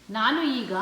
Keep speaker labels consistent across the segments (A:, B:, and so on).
A: ನಾನು ಈಗ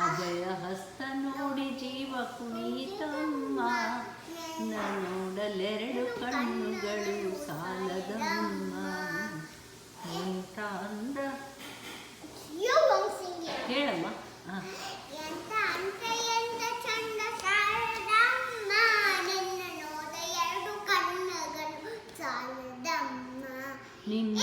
A: ಅಭಯ ಹಸ್ತ ನೋಡಿ ಜೀವ ಕುಣಿತಮ್ಮ, ನೋಡಲೆರಡು ಕಣ್ಣುಗಳು ಸಾಲದಮ್ಮ. ಎಂತ ಅಂದ ಹೇಳಮ್ಮ. ನಿನ್ನ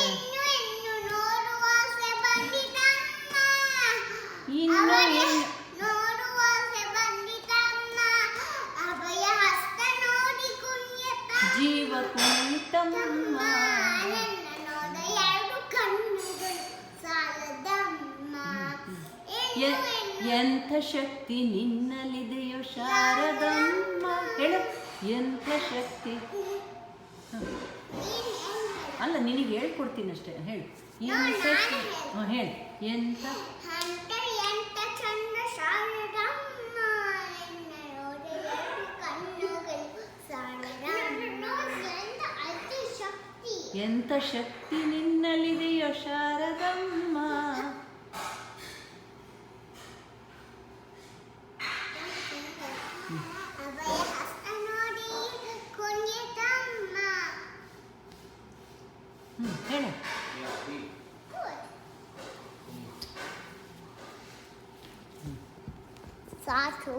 A: ಜೀವ ಕುಣಿತಮ್ಮ, ಎಂಥ ಶಕ್ತಿ ನಿನ್ನಲ್ಲಿದೆಯೋ ಶಾರದಮ್ಮ. ಹೇಳು, ಎಂಥ ಶಕ್ತಿ. ಅಲ್ಲ, ನಿನಗೆ ಹೇಳ್ಕೊಡ್ತೀನಿ ಅಷ್ಟೇ. ಹೇಳು, ಎಂಥ ಹೇಳು, ಎಂಥ ಎಂಥ ಶಕ್ತಿ ನಿನ್ನಲ್ಲಿದೆಯೋ ಶಾರದಮ್ಮ. ಹೇಳು. ಸಾಕು.